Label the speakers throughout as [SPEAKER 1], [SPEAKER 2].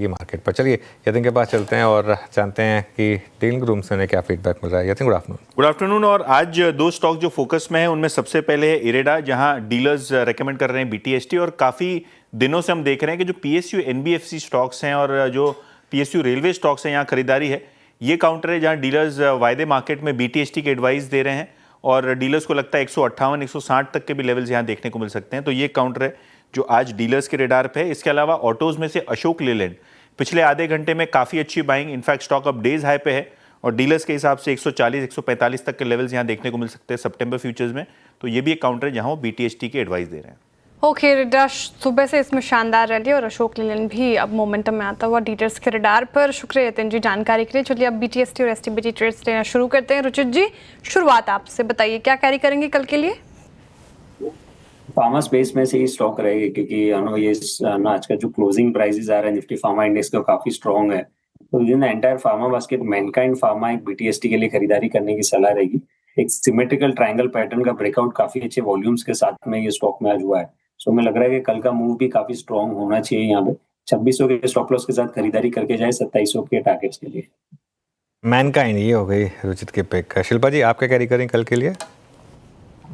[SPEAKER 1] रहेगी मार्केट पर। चलिए यतिन के पास चलते हैं और जानते हैं कि डीलिंग रूम से क्या फीडबैक मिल रहा है। Yatin, good afternoon.
[SPEAKER 2] Good afternoon. और आज दो स्टॉक जो फोकस में है उनमें सबसे पहले है इरेडा, जहां डीलर्स रेकमेंड कर रहे हैं बीटीएसटी, और काफ़ी दिनों से हम देख रहे हैं कि जो पीएसयू एनबीएफसी स्टॉक्स हैं और जो पीएसयू रेलवे स्टॉक्स हैं यहाँ खरीदारी है। ये काउंटर है जहाँ डीलर्स वायदे मार्केट में बीटीएसटी के एडवाइस दे रहे हैं और डीलर्स को लगता है 158 160 तक के भी लेवल्स यहाँ देखने को मिल सकते हैं। तो ये काउंटर है जो आज डीलर्स के रेडार पे है। इसके अलावा ऑटोज में से अशोक लेलैंड पिछले आधे घंटे में काफ़ी अच्छी बाइंग, इनफैक्ट स्टॉक अब डेज हाई पे है और डीलर्स के हिसाब से 140 145 तक के लेवल्स यहाँ देखने को मिल सकते हैं सितंबर फ्यूचर्स में। तो ये भी एक काउंटर है जहाँ वो बीटीएसटी के एडवाइस दे रहे हैं।
[SPEAKER 3] ओके रेडा, सुबह से इसमें शानदार रैली और अशोक लेलैंड भी अब मोमेंटम में आता हुआ डीलर्स के रडार पर। शुक्रिया यतिन जी जानकारी के लिए। चलिए अब बीटीएसटी और एसटीबीटी ट्रेड्स लेना शुरू करते हैं। रुचित जी, शुरुआत आपसे बताइए, क्या कैरी करेंगे कल के लिए?
[SPEAKER 4] फार्मा स्पेस में से ही स्टॉक रहेगी क्योंकि ये आज का जो क्लोजिंग प्राइसेस आ रहा है निफ्टी फार्मा इंडेक्स का काफी स्ट्रॉन्ग है। तो in entire pharma basket Mankind pharma एक बीटीएसटी के लिए खरीदारी करने की सलाह रहेगी। एक सिमेट्रिकल ट्रायंगल पैटर्न का ब्रेकआउट काफी अच्छे वॉल्यूम्स के साथ में ये स्टॉक में आज हुआ है। सो हमें लग रहा है कि कल का मूव भी काफी स्ट्रॉन्ग होना चाहिए। यहाँ पे 2600 के स्टॉप लॉस के साथ खरीदारी करके जाए 2700 के टारगेट्स के लिए।
[SPEAKER 1] मैनकाइंड ये हो गई रुचित के पिक। शिल्पा जी, आप क्या कैरी करें कल के लिए?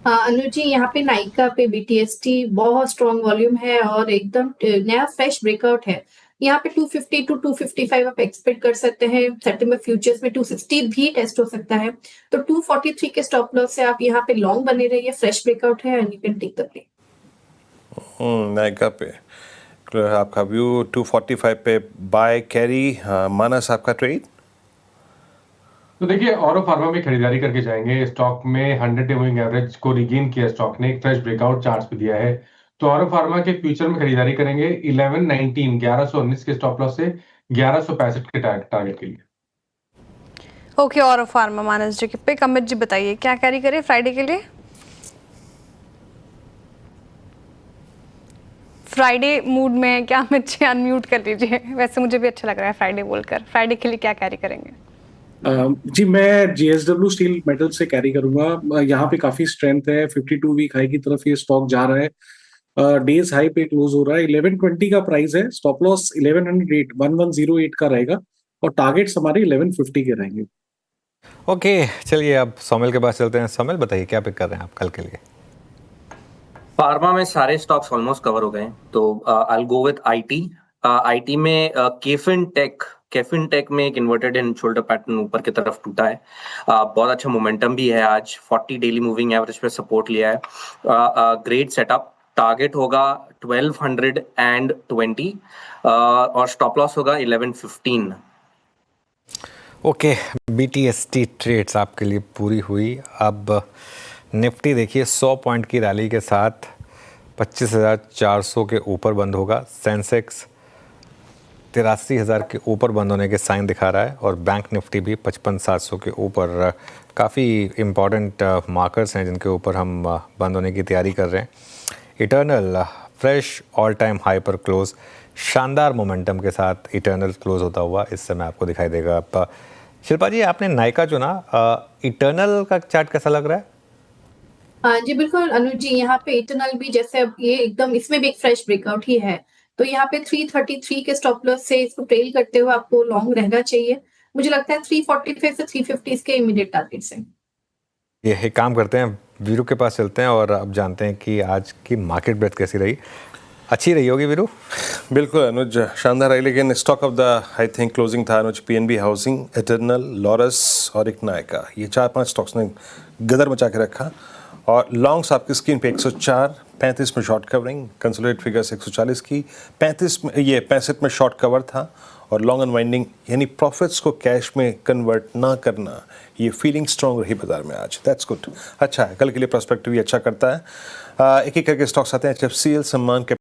[SPEAKER 5] अनुज जी, यहाँ पे नाइका पे बीटीएसटी बहुत स्ट्रॉन्ग वॉल्यूम है और एकदम नया फ्रेश ब्रेकआउट है। यहाँ पे 250 to 255 आप एक्सपेक्ट कर सकते हैं। सितंबर फ्यूचर्स में 260 भी टेस्ट हो सकता है। तो 243 के स्टॉप लॉस से आप यहाँ पे लॉन्ग बने रहिए। फ्रेश ब्रेकआउट है and you can take the play.
[SPEAKER 6] Nykaa पे आपका व्यू 245 पे बाय कैरी। मानस, आपका ट्रेड?
[SPEAKER 7] तो देखिए, ऑरो फार्मा में खरीदारी करके जाएंगे। स्टॉक में 100 डे मूविंग एवरेज को रिगेन किया, स्टॉक ने एक फ्रेश ब्रेकआउट चार्ट्स पे दिया है। तो ऑरो फार्मा के फ्यूचर में खरीदारी करेंगे 1119 के स्टॉप लॉस से 1165 के टारगेट के लिए।
[SPEAKER 3] ओके, ऑरो फार्मा मानस जी के पिक। अमित जी बताइए, क्या कैरी करें फ्राइडे के लिए? फ्राइडे मूड में क्या अमित जी अनम्यूट कर लीजिए। वैसे मुझे भी अच्छा लग रहा है फ्राइडे बोलकर। फ्राइडे के लिए क्या कैरी करेंगे?
[SPEAKER 8] जी, मैं जीएसडब्ल्यू स्टील मेटल से कैरी करूंगा। यहाँ पे काफी स्ट्रेंथ है। 52 वीक हाई की तरफ ये स्टॉक जा रहा है। डेज हाई पे क्लोज हो रहा है। 1120 का प्राइस है। स्टॉप लॉस 1108 का रहेगा और टारगेट्स हमारे 1150 के रहेंगे।
[SPEAKER 1] ओके, चलिए अब सोमेल के पास चलते हैं। सोमेल, बताइए क्या पिक कर रहे हैं आप कल के लिए?
[SPEAKER 9] फार्मा में सारे स्टॉक्स ऑलमोस्ट कवर हो गए, तो I will go with IT में कैफिन टेक में एक इन्वर्टेड एंड शोल्डर पैटर्न ऊपर की तरफ टूटा है। बहुत अच्छा मोमेंटम भी है। आज 40 डेली मूविंग एवरेज पे सपोर्ट लिया है। Great setup. टारगेट होगा 1220 और स्टॉप लॉस होगा 1115।
[SPEAKER 1] ओके, बीटीएसटी ट्रेड्स आपके लिए पूरी हुई। अब निफ्टी देखिए 100 पॉइंट की रैली के साथ 25,400 के ऊपर बंद होगा। सेंसेक्स 83,000 के ऊपर बंद होने के साइन दिखा रहा है और बैंक निफ्टी भी 55,700 के ऊपर। काफ़ी इम्पॉर्टेंट मार्कर्स हैं जिनके ऊपर हम बंद होने की तैयारी कर रहे हैं। Eternal fresh all time high पर क्लोज, शानदार मोमेंटम के साथ इटर्नल क्लोज होता हुआ इस समय आपको दिखाई देगा। अब शिल्पा जी, आपने नाइका चुना, इटर्नल का चार्ट कैसा लग रहा है?
[SPEAKER 5] हाँ जी बिल्कुल अनुज जी, यहाँ पे इटर्नल भी जैसे अब ये एकदम इसमें भी एक फ्रेश ब्रेकआउट ही है। तो यहाँ पे 333 के स्टॉप लॉस से इसको ट्रेल करते हुए आपको लॉन्ग रहना चाहिए। मुझे लगता है 345 से 350 के इमीडिएट टारगेट्स हैं।
[SPEAKER 1] ये एक काम करते हैं, वीरू के पास चलते हैं और अब जानते हैं कि आज की मार्केट ब्रेथ कैसी रही। अच्छी रही होगी वीरू?
[SPEAKER 6] बिल्कुल अनुज, शानदार रही। लेकिन stock of the I think closing था अनुज पीएनबी हाउसिंग, इटर्नल, लॉरस और एक नाइका। ये 4-5 स्टॉक्स ने गदर मचा के रखा और लॉन्ग्स आपकी स्क्रीन पे 104, 35 में शॉर्ट कवरिंग, कंसोलिडेट फिगर्स 140 की, 65 में शॉर्ट कवर था और लॉन्ग अनवाइंडिंग, यानी प्रॉफिट्स को कैश में कन्वर्ट ना करना, ये फीलिंग स्ट्रॉन्ग रही बाजार में आज। दैट्स गुड, अच्छा है। कल के लिए प्रोस्पेक्टिव भी अच्छा करता है। एक एक करके स्टॉक्स आते हैं। HFCL, सम्मान के